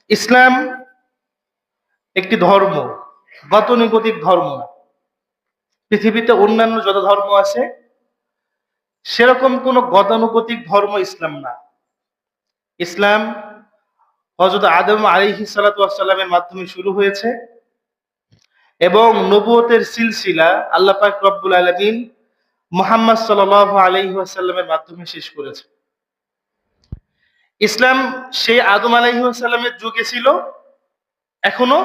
ইসলাম একটি ধর্ম, গতানুগতিক ধর্ম না। পৃথিবীতে অন্যান্য যত ধর্ম আছে সেরকম কোন গতানুগতিক ধর্ম ইসলাম না। ইসলাম হযরত আদম আলাইহিস সালাতু ওয়াস সালামের মাধ্যমে শুরু হয়েছে এবং নবুয়তের সিলসিলা আল্লাহ পাক রব্বুল আলামিন মুহাম্মদ সাল্লাল্লাহু আলাইহি ওয়াসাল্লামের মাধ্যমে শেষ করেছে। ইসলাম সেই আদম আলাইহিস সালামের যুগে ছিল, এখনো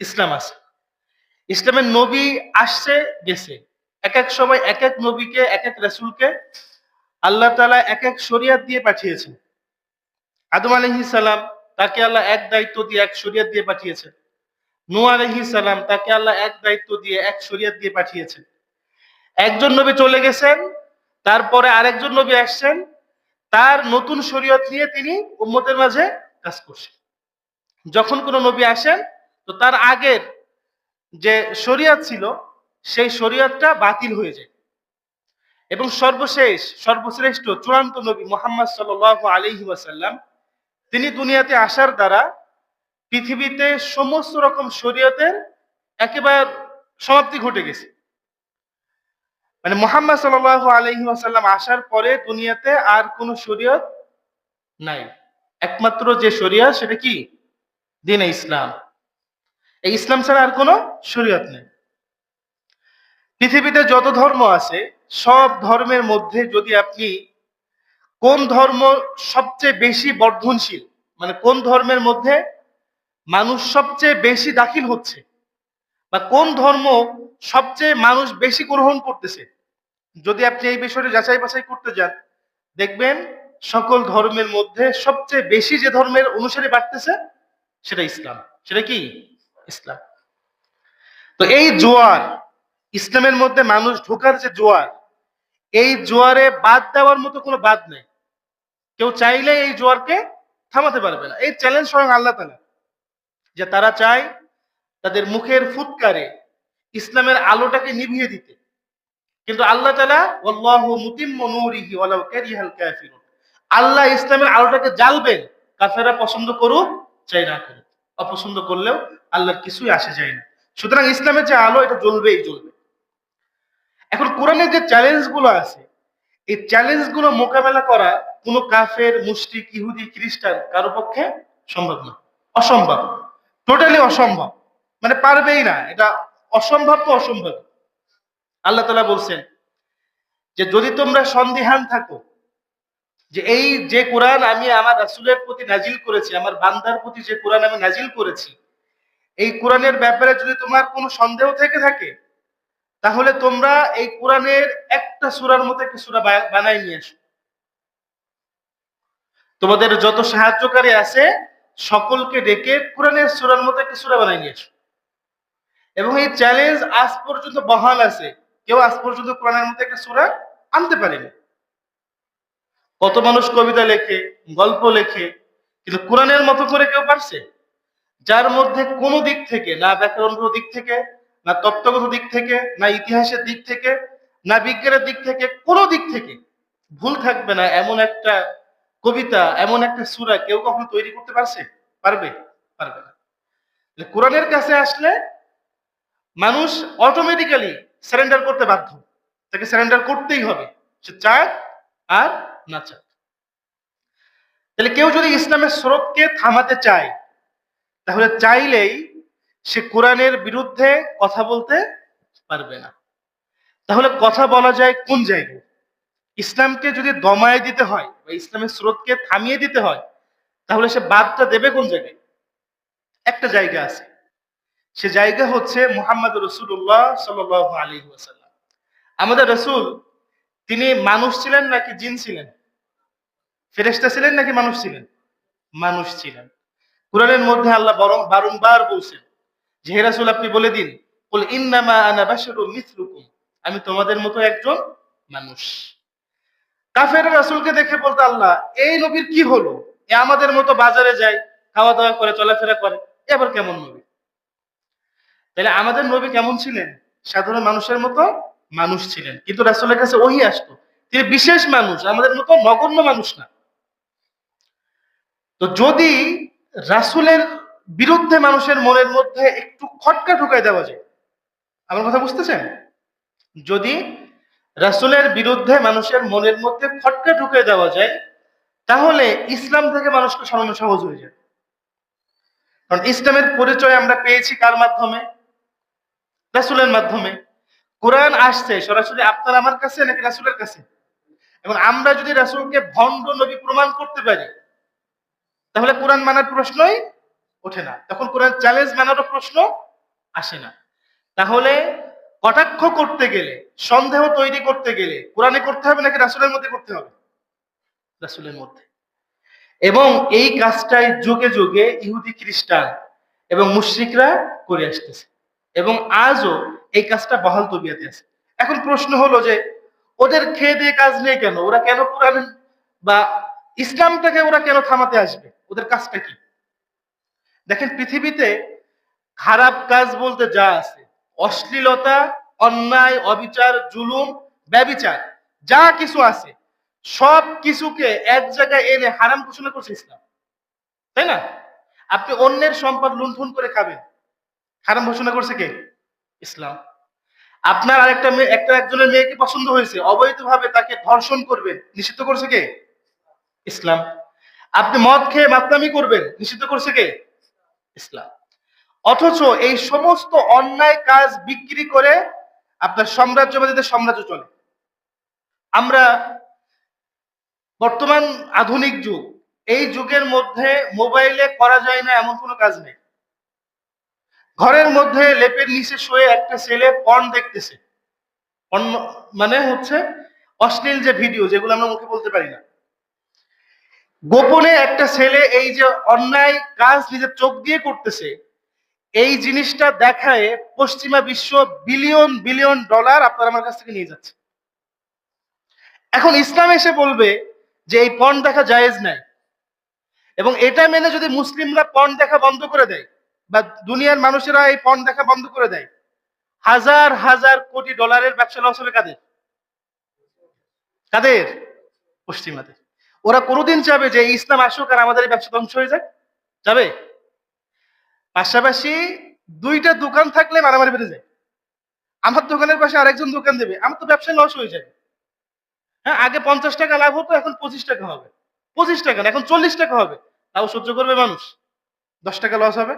ইসলাম আছে। ইসলামের নবী আসছে গেছে, এক এক সময় এক এক নবীকে এক এক রাসূলকে আল্লাহ তাআলা এক এক শরীয়ত দিয়ে পাঠিয়েছেন। আদম আলাইহিস সালাম তাকে আল্লাহ এক দায়িত্ব দিয়ে এক শরীয়ত দিয়ে পাঠিয়েছেন। নূহ আলাইহিস সালাম তাকে আল্লাহ এক দায়িত্ব দিয়ে এক শরীয়ত দিয়ে পাঠিয়েছেন। একজন নবী চলে গেছেন, তারপরে আরেকজন নবী আসছেন, তার নতুন শরীয়ত নিয়ে তিনি উম্মতের মাঝে কাজ করছেন। যখন কোন নবী আসেন তো তার আগের যে শরীয়ত ছিল সেই শরীয়তটা বাতিল হয়ে যায় এবং সর্বশেষ সর্বশ্রেষ্ঠ চূড়ান্ত নবী মুহাম্মদ সাল্লাল্লাহু আলাইহি ওয়াসাল্লাম তিনি দুনিয়াতে আসার দ্বারা পৃথিবীতে সমস্ত রকম শরীয়তের একেবারে সমাপ্তি ঘটে গেছে। মানে মুহাম্মদ সাল্লাল্লাহু আলাইহি ওয়াসাল্লাম আসার পরে দুনিয়াতে আর কোন শরীয়ত নাই। একমাত্র যে শরীয়ত সেটা কি? দ্বীনে ইসলাম। এই ইসলাম ছাড়া আর কোন শরীয়ত নেই। পৃথিবীতে যত ধর্ম আছে সব ধর্মের মধ্যে যদি আপনি কোন ধর্ম সবচেয়ে বেশি বর্ধনশীল, মানে কোন ধর্মের মধ্যে মানুষ সবচেয়ে বেশি দাখিল হচ্ছে বা কোন ধর্ম সবচেয়ে মানুষ বেশি গ্রহণ করতেছে, যদি আপনি এই বিষয়টা যাচাই বাছাই করতে যান দেখবেন সকল ধর্মের মধ্যে সবচেয়ে বেশি যে ধর্মের অনুসারী বাড়তেছে সেটা ইসলাম। সেটা কি? ইসলাম। তো এই জোয়ার, ইসলামের মধ্যে মানুষ ঢোকার যে জোয়ার, এই জোয়ারে বাদ দেওয়ার মতো কোনো বাদ নেই। কেউ চাইলে এই জোয়ারকে থামাতে পারবে না। এই চ্যালেঞ্জ স্বয়ং আল্লাহ তাআলা, যে তারা চায় তাদের মুখের ফুৎকারে ইসলামের আলোটাকে নিভিয়ে দিতে, কিন্তু আল্লাহ তাআলা ওয়াল্লাহু মুতিম্মু নূরিহি ওয়ালাউ কারিহাল কাফিরুন, আল্লাহ ইসলামের আলোটাকে জ্বালবেন, কাফেররা পছন্দ করুক চাই না করুক, অপছন্দ করলেও আল্লাহর কিছুই আসে যায় না। সুতরাং ইসলামের যে আলো এটা জ্বলবেই জ্বলবে। এখন কোরআনের যে চ্যালেঞ্জ গুলো আছে এই চ্যালেঞ্জ গুলো মোকাবেলা করা কোনো কাফের, মুশরিক, ইহুদি, খ্রিস্টান কারো পক্ষে সম্ভব না। অসম্ভব, টোটালি অসম্ভব, মানে পারবেই না। এটা অসম্ভব তো অসম্ভব। আল্লাহ তাআলা বলছেন যে যদি তোমরা সন্দিহান থাকো যে এই যে কোরআন আমি আমার রাসূলের প্রতি নাজিল করেছি, আমার বান্দার প্রতি যে কোরআন আমি নাজিল করেছি, এই কোরআনের ব্যাপারে যদি তোমার কোনো সন্দেহ থেকে থাকে তাহলে তোমরা এই কোরআনের একটা সূরার মতো একটা সূরা বানাই নিয়ে আসো। তোমাদের যত সাহায্যকারী আছে সকলকে ডেকে কোরআনের সূরার মতো একটা সূরা বানাই নিয়ে আসো। এবং এই চ্যালেঞ্জ আজ পর্যন্ত বহাল আছে, কেউ আজ পর্যন্ত কোরআনের মতো একটা সূরা আনতে পারেনি। কত মানুষ কবিতা লেখে, গল্প লেখে, কিন্তু কোরআনের মতো করে কেউ পারছে? যার মধ্যে কোনো দিক থেকে, না ব্যাকরণগত দিক থেকে, না তত্ত্বগত দিক থেকে, না ইতিহাসের দিক থেকে, না বিজ্ঞানের দিক থেকে, কোনো দিক থেকে ভুল থাকবে না এমন একটা কবিতা, এমন একটা সূরা কেউ কখনো তৈরি করতে পারছে? পারবে? পারবে না। কোরআনের কাছে আসলে মানুষ অটোমেটিক্যালি সারেন্ডার করতে বাধ্য, তাকে সারেন্ডার করতেই হবে, সে চায় আর না চায়। তাহলে কেউ যদি ইসলামের স্রোতকে থামাতে চায় তাহলে চাইলেই সে কোরআনের বিরুদ্ধে কথা বলতে পারবে না। তাহলে কথা বলা যায় কোন জায়গায়? ইসলামকে যদি দমায় দিতে হয় বা ইসলামের স্রোতকে থামিয়ে দিতে হয় তাহলে সে বাদটা দেবে কোন জায়গায়? একটা জায়গা আছে, সে জায়গা হচ্ছে মুহাম্মদ রাসূলুল্লাহ সাল্লাল্লাহু আলাইহি ওয়াসাল্লাম। আমাদের রাসূল তিনি মানুষ ছিলেন নাকি জিন ছিলেন? ফেরেশতা ছিলেন নাকি মানুষ ছিলেন? মানুষ ছিলেন। কোরআনের মধ্যে আল্লাহ বারংবার বলছেন যে হে রাসূল আপনি বলে দিন, কুল ইন্নামা আনা বাশারুম মিসলুকুম, আমি তোমাদের মতো একজন মানুষ। কাফেররা রাসূলকে দেখে বলতো আল্লাহ এই নবীর কি হলো, এ আমাদের মতো বাজারে যায়, খাওয়া দাওয়া করে, চলাফেরা করে, এবার কেমন নবী? তাহলে আমাদের নবী কেমন ছিলেন? সাধারণ মানুষের মতো মানুষ ছিলেন, কিন্তু রাসূলের কাছে ওহী আসতো, তিনি বিশেষ মানুষ, আমাদের মতো নগণ্য মানুষ না। তো যদি রাসূলের বিরুদ্ধে মানুষের মনের মধ্যে একটু খটকা ঢুকাই দেওয়া যায়। আমার কথা বুঝতেছেন? যদি রাসূলের বিরুদ্ধে মানুষের মনের মধ্যে খটকা ঢুকে দেওয়া যায়, তাহলে ইসলাম থেকে মানুষকে সরানো সহজ হয়ে যায়। কারণ ইসলামের পরিচয় আমরা পেয়েছি কার মাধ্যমে? রাসূলের মাধ্যমে। কোরআন আসছে সরাসরি আপনার আমার কাছে নাকি রাসূলের কাছে? এবং আমরা যদি রাসূলকে ভণ্ড নবী প্রমাণ করতে পারি, তাহলে কোরআন মানার প্রশ্নই ওঠে না। তখন কোরআন চ্যালেঞ্জ মানারও প্রশ্ন আসে না। তাহলে কটাক্ষ করতে গেলে, সন্দেহ তৈরি করতে গেলে কোরআনে করতে হবে নাকি রাসূলের মধ্যে করতে হবে? রাসূলের মধ্যে। এবং এই কাজটাই যুগে যুগে ইহুদি খ্রিস্টান এবং মুশরিকরা করে আসতেছে, এবং আজও এই কাজটা বহাল তবিয়তে আছে। এখন প্রশ্ন হলো যে ওদের খেয়ে দিয়ে কাজ নেই কেন? ওরা কেন কোরআন বা ইসলামটাকে ওরা কেন থামাতে আসবে? ওদের কাজটা কি? দেখেন, পৃথিবীতে খারাপ কাজ বলতে যা আছে, অশ্লীলতা, অন্যায়, অবিচার, জুলুম, ব্যভিচার, যা কিছু আছে সব কিছুকে এক জায়গায় এনে হারাম ঘোষণা করছে ইসলাম, তাই না? আপনি অন্যের সম্পদ লুণ্ঠন করে খাবেন, হারাম ঘোষণা করছে কে? ইসলাম। আপনার আরেকটা মেয়ে, একজনের মেয়েকে পছন্দ হয়েছে, অবৈধভাবে তাকে ধর্ষণ করবেন, নিষিদ্ধ করছে কে? ইসলাম। আপনি মদ খেয়ে মাতলামি করবেন, নিষিদ্ধ করছে কে? ইসলাম। অথচ এই সমস্ত অন্যায় কাজ বিক্রি করে আপনার সাম্রাজ্যবাদীদের সাম্রাজ্য চলে। আমরা বর্তমান আধুনিক যুগ, এই যুগের মধ্যে মোবাইলে করা যায় না এমন কোনো কাজ নেই। ঘরের মধ্যে লেপের নিচে শুয়ে একটা ছেলে পর্ন দেখতেছে, পর্ন মানে হচ্ছে অশ্লীল যে ভিডিও, যেগুলো আমরা মুখে বলতে পারি না, গোপনে একটা ছেলে এই যে অন্যায় কাজ নিজের চোখ দিয়ে করতেছে, এই জিনিসটা দেখায় পশ্চিমা বিশ্ব বিলিয়ন বিলিয়ন ডলার আপনার আমার কাছ থেকে নিয়ে যাচ্ছে। এখন ইসলাম এসে বলবে যে এই পর্ন দেখা জায়েজ নাই, এবং এটা মেনে যদি মুসলিমরা পর্ন দেখা বন্ধ করে দেয় বা দুনিয়ার মানুষেরা এই পর্ন দেখা বন্ধ করে দেয়, হাজার হাজার কোটি ডলারের ব্যবসা লস হবে কাদের? কাদের? পশ্চিমাদের। ওরা কোনোদিন চাবে যে ইসলাম আসুক আর আমাদের এই ব্যবসা ধ্বংস হয়ে যায়? যাবে? পাশাপাশি দুইটা দোকান থাকলে মারামারি বেড়ে যায়। আমার দোকানের পাশে আরেকজন দোকান দেবে, আমার তো ব্যবসা লস হয়ে যায়। হ্যাঁ, আগে 50 টাকা লাভ হতো, এখন 25 টাকা হবে। 25 টাকা না, এখন 40 টাকা হবে। তাও সহ্য করবে মানুষ? 10 টাকা লস হবে।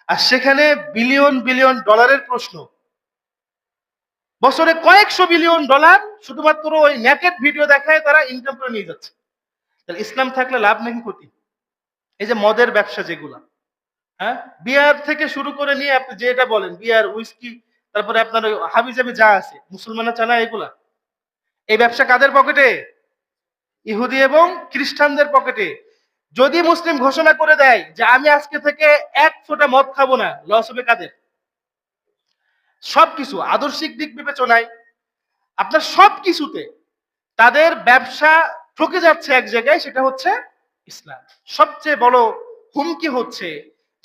আর সেখানে বিলিয়ন বিলিয়ন ডলারের প্রশ্ন, বছরে কয়েকশো বিলিয়ন ডলার শুধুমাত্র ওই নেকেড ভিডিও দেখায় তারা ইনকাম করে নিয়ে যাচ্ছে। তাহলে ইসলাম থাকলে লাভ নাকি ক্ষতি? এই যে মদের ব্যবসা যেগুলা, হ্যাঁ, বিয়ার থেকে শুরু করে নিয়ে আপনি যেটা বলেন, বিয়ার, উইস্কি, তারপরে আপনার ওই হাবিজাবি যা আছে, মুসলমানরা চালায় এগুলা। এই ব্যবসা কাদের পকেটে? ইহুদি এবং খ্রিস্টানদের পকেটে। যদি মুসলিম ঘোষণা করে দেয় যে আমি আজকে থেকে 1 ফোঁটা মদ খাবো না, লস হবে কাদের? সবকিছু আদর্শিক দিক বিবেচনায় আপনার সবকিছুতে তাদের ব্যবসা ঠকে যাচ্ছে এক জায়গায়, সেটা হচ্ছে ইসলাম। সবচেয়ে বড় হুমকি হচ্ছে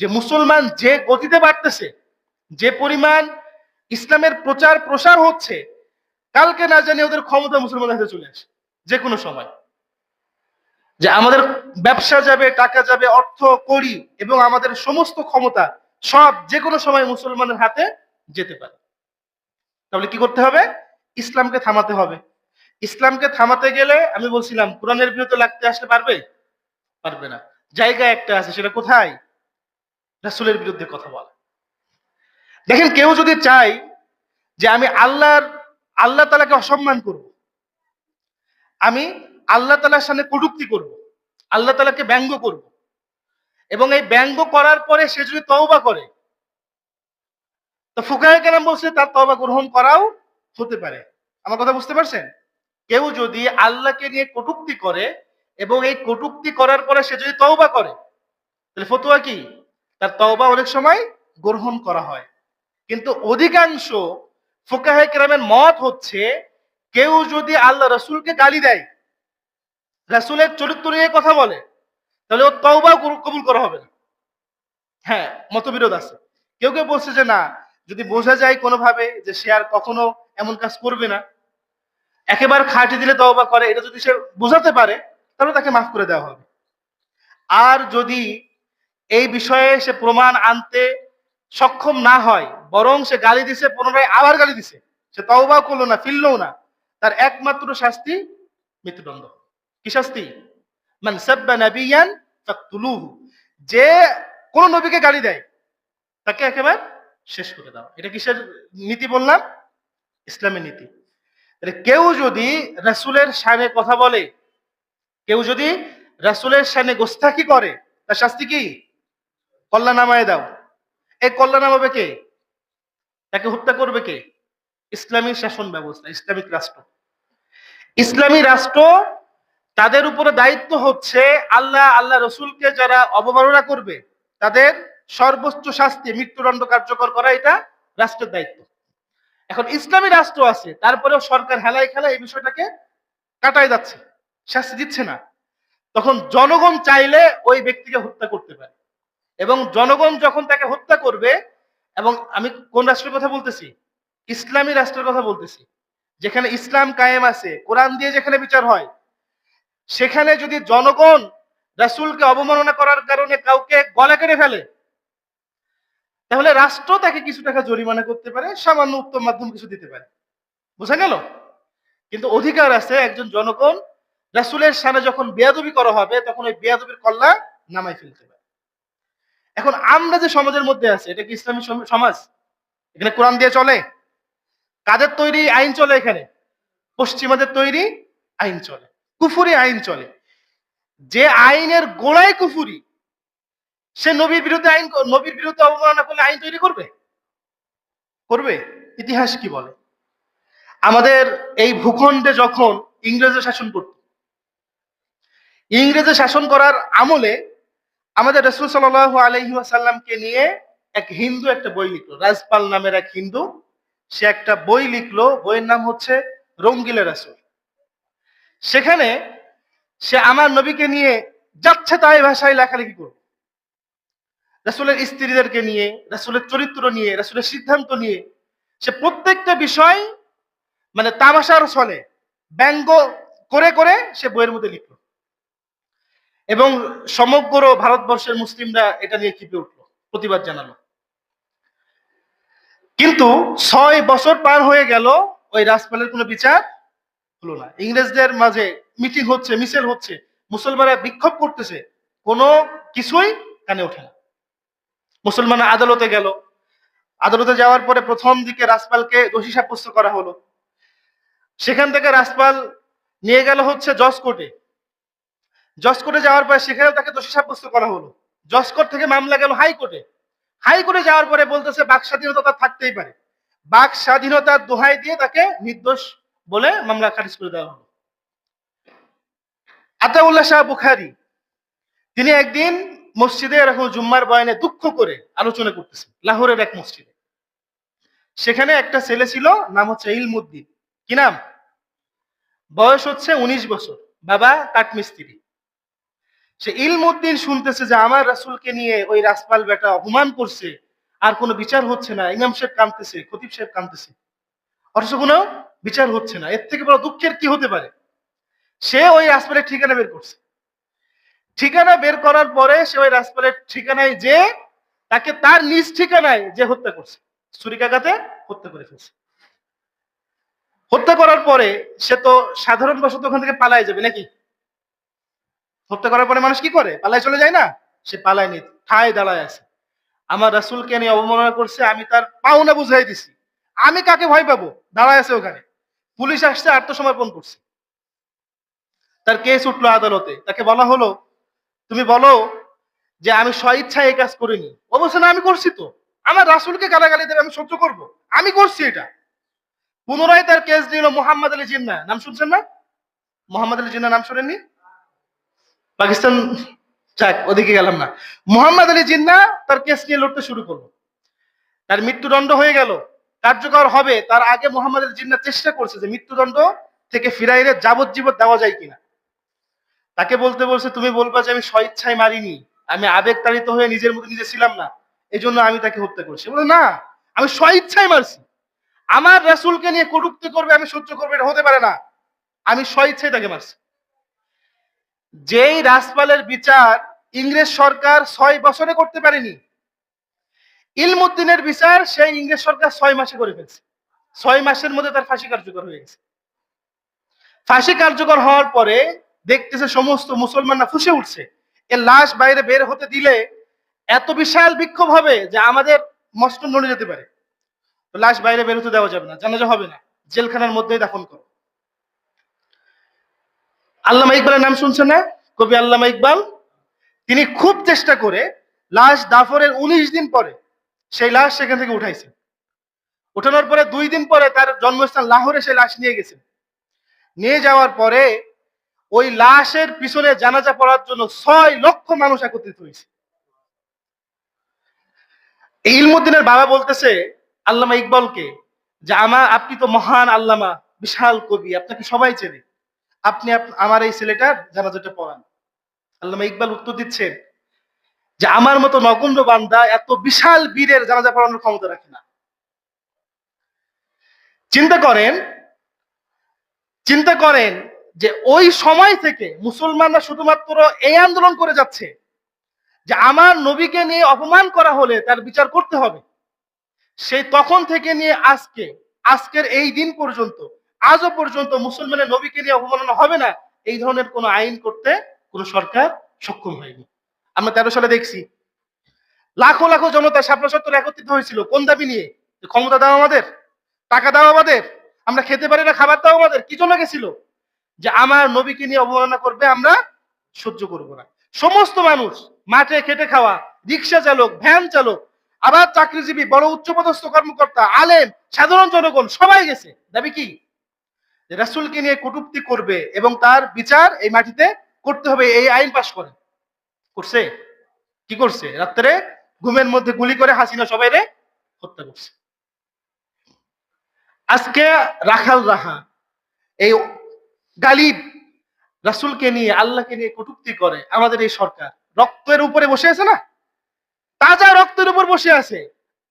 যে মুসলমান যে গতিতে বাড়তেছে, যে পরিমাণ ইসলামের প্রচার প্রসার হচ্ছে, কালকে না জানি ওদের ক্ষমতা মুসলমানদের হাতে চলে আসে যে কোনো সময়। যে আমাদের ব্যবসা যাবে, টাকা যাবে, অর্থ করি এবং আমাদের সমস্ত ক্ষমতা সব যে কোনো সময় মুসলমানের হাতে যেতে পারে। তাহলে কি করতে হবে? ইসলামকে থামাতে হবে। ইসলামকে থামাতে গেলে আমি বলছিলাম কোরআনের বিরুদ্ধে লাগতে আসলে পারবে? পারবে না। জায়গা একটা আছে, সেটা কোথায়? রাসূলের বিরুদ্ধে কথা বলা। দেখেন, কেউ যদি চায় যে আমি আল্লাহ তাআলাকে অসম্মান করব, আমি আল্লাহ তাআলার সামনে কটূক্তি করব, আল্লাহ তাআলাকে ব্যঙ্গ করব, এবং এই ব্যঙ্গ করার পরে সে যদি তওবা করে, তো ফুকাহে কেরাম বলছে তার তওবা গ্রহণ করাও হতে পারে। আমার কথা বুঝতে পারছেন? কেউ যদি আল্লাহকে নিয়ে কটূক্তি করে এবং এই কটূক্তি করার পরে সে যদি তওবা করে, তাহলে ফতোয়া কি? তার তওবা অনেক সময় গ্রহণ করা হয়। কিন্তু অধিকাংশ ফুকাহে কেরামের মত হচ্ছে, কেউ যদি আল্লাহ রাসূলকে গালি দেয়, রাসূলের চরিত্র নিয়ে কথা বলে, তাহলে ওর তওবা কবুল করা হবে না। হ্যাঁ, মতবিরোধ আছে। কেউ কেউ বলছে যে না, যদি বোঝা যায় কোনোভাবে যে সে আর কখনো এমন কাজ করবে না, একেবারে খাঁটি দিলে তওবা করে, এটা যদি সে বোঝাতে পারে, তাহলে তাকে মাফ করে দেওয়া হবে। আর যদি এই বিষয়ে সে প্রমাণ আনতে সক্ষম না হয়, বরং সে গালি দিছে, পুনরায় আবার গালি দিছে, সে তওবা করলো না, ফিরলো না, তার একমাত্র শাস্তি মৃত্যুদণ্ড। কি শাস্তি? মান সাব্বা নাবিয়ান ফাকতুলুহু, যে কোন নবীকে গালি দেয় তাকে একেবারে শেষ করে দাও। এটা কিসের নীতি বললাম? ইসলামের নীতি। কেউ যদি রাসূলের শানে কথা বলে, কেউ যদি রাসূলের শানে গোস্তাখি করে, তার শাস্তি কি? কল্লা নামায় দাও। এই কল্লা নামাবে কে? তাকে হত্যা করবে কে? ইসলামী শাসন ব্যবস্থা, ইসলামিক রাষ্ট্র। ইসলামী রাষ্ট্র, তাদের উপরে দায়িত্ব হচ্ছে আল্লাহ রসুলকে যারা অবমাননা করবে তাদের সর্বোচ্চ শাস্তি মৃত্যুদণ্ড কার্যকর করা, এটা রাষ্ট্রের দায়িত্ব। এখন ইসলামী রাষ্ট্র আছে, তারপরেও সরকার হেলায় খেলায় এই বিষয়টাকে কাটায় যাচ্ছে, শাস্তি দিচ্ছে না। তখন জনগণ চাইলে ওই ব্যক্তিকে হত্যা করতে পারে, এবং জনগণ যখন তাকে হত্যা করবে, এবং আমি কোন রাষ্ট্রের কথা বলতেছি? ইসলামী রাষ্ট্রের কথা বলতেছি, যেখানে ইসলাম কায়েম আছে, কোরআন দিয়ে যেখানে বিচার হয়, সেখানে যদি জনগণ রাসূলকে অবমাননা করার কারণে কাউকে গলা কেটে ফেলে, তাহলে রাষ্ট্র তাকে কিছু টাকা জরিমানা করতে পারে, সামান্য উত্তম মাধ্যম কিছু দিতে পারে। বুঝা গেল? কিন্তু অধিকার আছে একজন জনগণ রাসূলের শানে যখন বেয়াদবি করা হবে, তখন ওই বেয়াদবির কল্লা নামাই ফেলতে পারে। এখন আমরা যে সমাজের মধ্যে আছে, এটা কি ইসলামী সমাজ? এখানে কোরআন দিয়ে চলে? কাদের তৈরি আইন চলে? এখানে পশ্চিমাদের তৈরি আইন চলে, কুফরি আইন চলে। যে আইনের গোড়ায় কুফরি, সে নবীর বিরুদ্ধে নবীর বিরুদ্ধে অবমাননা করলে আইন তৈরি করবে? করবে? ইতিহাস কি বলে? আমাদের এই ভূখণ্ডে যখন ইংরেজরা শাসন করত, ইংরেজে শাসন করার আমলে আমাদের রাসূল সাল্লাল্লাহু আলাইহি ওয়াসাল্লামকে নিয়ে এক হিন্দু একটা বই লিখলো, রাজপাল নামের এক হিন্দু। সে একটা বই লিখলো, বইয়ের নাম হচ্ছে রঙ্গিলা রাসূল। সেখানে সে আমার নবীকে নিয়ে যাচ্ছে তাই ভাষায় লেখালেখি করবে, রাসূলের স্ত্রীদেরকে নিয়ে, রাসূলের চরিত্র নিয়ে, রাসূলের সিদ্ধান্ত নিয়ে, সে প্রত্যেকটা বিষয় মানে তামাশার ছলে ব্যঙ্গ করে করে সে বইয়ের মধ্যে লিখলো, এবং সমগ্র ভারতবর্ষের মুসলিমরা এটা নিয়ে ক্ষিপে উঠলো, প্রতিবাদ জানালো। কিন্তু 6 বছর পার হয়ে গেল, ওই রাজপালের কোনো বিচার হলো না। ইংরেজদের মাঝে মিটিং হচ্ছে, মিছিল হচ্ছে, মুসলমানরা বিক্ষোভ করতেছে, কোনো কিছুই কানে ওঠে না। মুসলমানরা আদালতে গেল, আদালতে যাওয়ার পরে প্রথম দিকে রাজপালকে দোষী সাব্যস্ত করা হলো। সেখান থেকে রাজপাল নিয়ে গেল হচ্ছে জজ কোর্টে। জজ কোর্টে যাওয়ার পরে সেখানেও তাকে দোষী সাব্যস্ত করা হলো। জজ কোর্ট থেকে মামলা গেল হাইকোর্টে। হাইকোর্টে যাওয়ার পরে বলতেছে বাক স্বাধীনতা তার থাকতেই পারে, বাক স্বাধীনতার দোহাই দিয়ে তাকে নির্দোষ বলে মামলা খারিজ করে দেওয়া হলো। আতাউল্লাহ শাহ বুখারী, তিনি একদিন মসজিদে এরকম জুম্মার বয়ানে দুঃখ করে আলোচনা করতেছেন, লাহোরের এক মসজিদে। সেখানে একটা ছেলে ছিল, নাম হচ্ছে ইলমুদ্দিন। কি নাম? বয়স হচ্ছে 19 বছর, বাবা কাঠমিস্ত্রি। সে ইলমুদ্দিন শুনতেছে যে আমার রাসূলকে নিয়ে ওই রাজপাল বেটা অপমান করছে, আর কোনো বিচার হচ্ছে না। ইমাম সাহেব কাঁদতেছে, খতিব সাহেব কাঁদতেছে, অথচ কোনো বিচার হচ্ছে না। এর থেকে বড় দুঃখের কি হতে পারে? সে ওই রাজপালের ঠিকানা বের করছে। ঠিকানা বের করার পরে সে ওই রাজপালের ঠিকানায় যে তাকে তার নিজ ঠিকানায় যে হত্যা করছে, ছুরিকাঘাতে হত্যা করে ফেলছে। হত্যা করার পরে সে তো সাধারণ বশত ওখান থেকে পালায় যাবে নাকি? হত্যা করার পরে মানুষ কি করে? পালায় চলে যায় না? সে পালায়নি, ঠায় দাঁড়ায় আছে। আমার রাসূলকে নিয়ে অবমাননা করছে, আমি তার পাওনা বুঝাই দিছি, আমি কাকে ভয় পাবো? দাঁড়ায় আছে ওখানে। পুলিশ আসছে, আত্মসমর্পণ করছে। তার কেস উঠলো আদালতে, তাকে বলা হলো তুমি বলো যে আমি স্বইচ্ছায় এই কাজ করিনি। অবশ্য না, আমি করছি তো, আমার রাসূলকে গালাগালি দেবে আমি সহ্য করব? আমি করছি এটা। পুনরায় তার কেস নিল মোহাম্মদ আলী জিন্নাহ, নাম শুনছেন না? মোহাম্মদ আলী জিন্নাহ নাম শুনেননি? পাকিস্তান, যাক ওদিকে গেলাম না। মোহাম্মদ আলী জিন্নাহ তার কেস নিয়ে লড়তে শুরু করলো। তার মৃত্যুদণ্ড হয়ে গেল, কার্যকর হবে তার আগে মোহাম্মদ আলী জিন্নাহ চেষ্টা করছে যে মৃত্যুদণ্ড থেকে ফিরাইলে যাবজ্জীবন দেওয়া যায় কিনা। তাকে বলতে বলছে তুমি বলবা যে আমি স্বইচ্ছায় মারিনি, আমি আবেগ তাড়িত হয়ে নিজের মধ্যে নিজে ছিলাম না, এই জন্য আমি তাকে হত্যা করছি। বলে না, আমি স্বইচ্ছায় মারছি, আমার রাসূলকে নিয়ে কটূক্তি করবে আমি সহ্য করবো, এটা হতে পারে না, আমি স্বইচ্ছায় তাকে মারছি। যেই রাজপালের বিচার ইংরেজ সরকার 6 বছরে করতে পারেনি। ইলমুদ্দিনের বিচার সেই ইংরেজ সরকার 6 মাসে করে ফেলছে। 6 মাসের মধ্যে তার ফাঁসি কার্যকর হয়ে গেছে। ফাঁসি কার্যকর হওয়ার পরে দেখতেছে সমস্ত মুসলমানরা ফুঁসে উঠছে। এর লাশ বাইরে বের হতে দিলে এত বিশাল বিক্ষোভ হবে যে আমাদের মস্ত নড়ে যেতে পারে। তো লাশ বাইরে বের হতে দেওয়া যাবে না, জানাজা হবে না, জেলখানার মধ্যেই দাফন করো। আল্লামা ইকবালের নাম শুনছেন না? কবি আল্লামা ইকবাল, তিনি খুব চেষ্টা করে লাশ দাফনের 19 দিন পরে সেই লাশ সেখান থেকে উঠাইছেন। উঠানোর পরে 2 দিন পরে তার জন্মস্থান লাহোরে সেই লাশ নিয়ে গেছেন। নিয়ে যাওয়ার পরে ওই লাশের পিছনে জানাজা পড়ার জন্য 6 লক্ষ মানুষ একত্রিত হয়েছে। ইলমুদ্দিনের বাবা বলতেছে আল্লামা ইকবালকে যে আপনি তো মহান আল্লামা, বিশাল কবি, আপনাকে সবাই চেনে, আপনি আমার এই ছেলেটার জানাজাটা পড়ান। আল্লামা ইকবাল উত্তর দিচ্ছেন যে আমার মতো নগণ্য বান্দা এত বিশাল বীরের জানাজা পড়ানোর ক্ষমতা রাখে না। চিন্তা করেন যে ওই সময় থেকে মুসলমানরা শুধুমাত্র এই আন্দোলন করে যাচ্ছে যে আমার নবীকে নিয়ে অপমান করা হলে তার বিচার করতে হবে। সেই তখন থেকে নিয়ে আজকের এই দিন পর্যন্ত, আজও পর্যন্ত মুসলমানের নবীকে নিয়ে অপমাননা হবে না এই ধরনের কোন আইন করতে কোন সরকার সক্ষম হয়নি। আমরা 13 সালে দেখছি লাখো লাখো জনতা শাপলা চত্বরে একত্রিত হয়েছিল কোন দাবি নিয়ে? ক্ষমতা দাও আমাদের, টাকা দাও আমাদের, আমরা খেতে পারি না, খাবার দাও আমাদের। কি জন্য গেছিল? যে আমার নবীকে নিয়ে অবমাননা করবে, আমরা সহ্য করব না। সমস্ত মানুষ, মাঠে খেটে খাওয়া রিক্সা চালক, ভ্যান চালক, আবার চাকরিজীবী, বড় উচ্চপদস্থ কর্মকর্তা, আলেম, সাধারণ জনগণ সবাই গেছে। দাবি কি? যে রাসূলকে নিয়ে কটূক্তি করবে এবং তার বিচার এই মাটিতে করতে হবে, এই আইন পাশ করে। করছে? কি করছে? রাত্রে ঘুমের মধ্যে গুলি করে হাসিনা সবাইরে হত্যা করছে। আজকে রাখাল রাহা এই গালিব রাসূলকে নিয়ে, আল্লাহকে নিয়ে কটূক্তি করে আমাদের এই সরকার। রক্তের উপরে বসে আছে না, তাজা রক্তের উপর বসে আছে,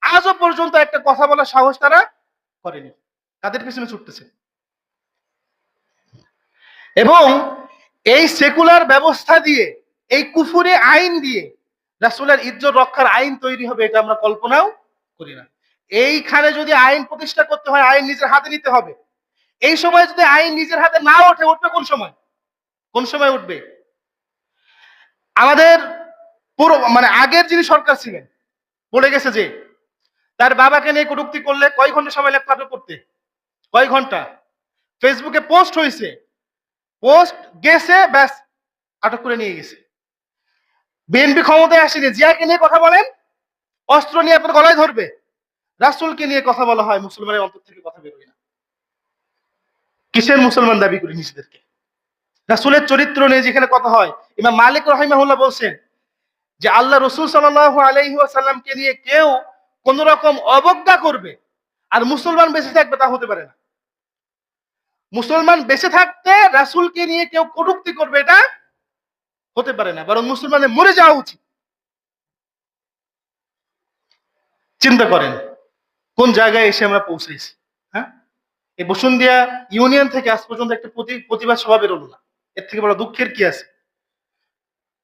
আজও পর্যন্ত একটা কথা বলার সাহস তারা করেনি। তাদের পিছনে ছুটতেছে। এবং এই সেকুলার ব্যবস্থা দিয়ে, এই কুফুরি আইন দিয়ে রাসূলের ইজ্জত রক্ষার আইন তৈরি হবে, এটা আমরা কল্পনাও করি না। এইখানে যদি আইন প্রতিষ্ঠা করতে হয়, আইন নিজের হাতে নিতে হবে। এই সময় যদি আইন নিজের হাতে না ওঠে, উঠবে কোন সময়? কোন সময় উঠবে? আমাদের পুরো আগের যিনি সরকার ছিলেন বলে গেছে যে তার বাবাকে নিয়ে কটূক্তি করলে কয় ঘন্টা সময় লাগতো আটক করতে? কয় ঘন্টা? ফেসবুকে পোস্ট হয়েছে, পোস্ট গেছে, ব্যাস আটক করে নিয়ে গেছে। বিএনপি ক্ষমতায় আসেনি, জিয়াকে নিয়ে কথা বলেন, অস্ত্র নিয়ে আপনার গলায় ধরবে। রাসূলকে নিয়ে কথা বলা হয়, মুসলমানের অন্তর থেকে কথা বেরোয় না। কিসের মুসলমান দাবি করি নিজেদেরকে? রাসূলের চরিত্র নিয়ে যেখানে কথা হয়, ইমাম মালিক রাহিমাহুল্লাহ বলছেন যে আল্লাহ রাসূল সাল্লাল্লাহু আলাইহি ওয়াসাল্লামকে নিয়ে কেউ কোন রকম অবজ্ঞা করবে আর মুসলমান বেঁচে থাকবে, তা হতে পারে না। মুসলমান বেঁচে থাকতে রাসূলকে নিয়ে কেউ কটূক্তি করবে, এটা হতে পারে না, বরং মুসলমানের মরে যাওয়া উচিত। চিন্তা করেন কোন জায়গায় এসে আমরা পৌঁছেছি। হ্যাঁ, এই বসুন্ধিয়া ইউনিয়ন থেকে আজ পর্যন্ত একটা প্রতিবাদ সভা বেরোলো না। এর থেকে বড় দুঃখের কি আছে?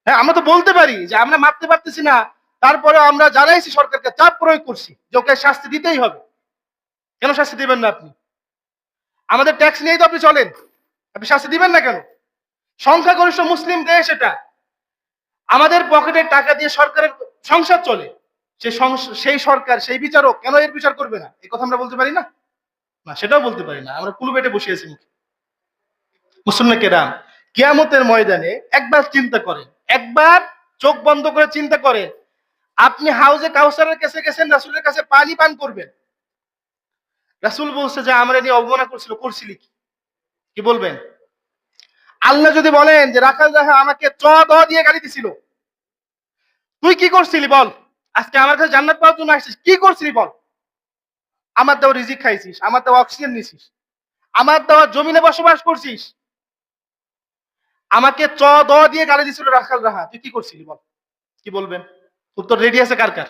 হ্যাঁ, আমরা তো বলতে পারি যে আমরা মারতে পারতেছি না, তারপরে আমরা জানাইছি সরকারকে, চাপ প্রয়োগ করছি যে ওকে শাস্তি দিতেই হবে। কেন শাস্তি দিবেন না আপনি? আমাদের ট্যাক্স নিয়েই তো আপনি চলেন, আপনি শাস্তি দিবেন না কেন? সংখ্যাগরিষ্ঠ মুসলিম দেশ এটা, আমাদের পকেটের টাকা দিয়ে সরকারের সংসার চলে। সেই সরকার, সেই বিচারক কেন এর বিচার করবে না? এই কথা আমরা বলতে পারি না? না, সেটাও বলতে পারি না। আমরা কুলু পেটে বসে আছি মুখে। মুসলমান কেরাম, কিয়ামতের ময়দানে একবার চিন্তা করেন, একবার চোখ বন্ধ করে চিন্তা করেন, আপনি হাউজে কাউসারের কাছে গেছেন, রাসূলের কাছে পানি পান করবেন। রাসূল বলছে যে আমরা নিয়ে অবমাননা করছিল, করছিলি কি বলবেন? আল্লাহ যদি বলেন যে রাখাল রাহা আমাকে দিয়ে গালি দিছিল, তুই কি করছিলি বল? আজকে আমার কাছে জান্নাত পাওয়ার জন্য আসছিস, কি করছিলি বল? আমার দেওয়া রিজিক খাইছিস, আমার দেওয়া অক্সিজেন নিছিস, আমার দেওয়া জমিনে বসবাস করছিস, আমাকে দিয়ে গালি দিছিল রাখাল রাহা, তুই কি করছিলি বল? কি বলবেন? উত্তর রেডি আছে কার কার?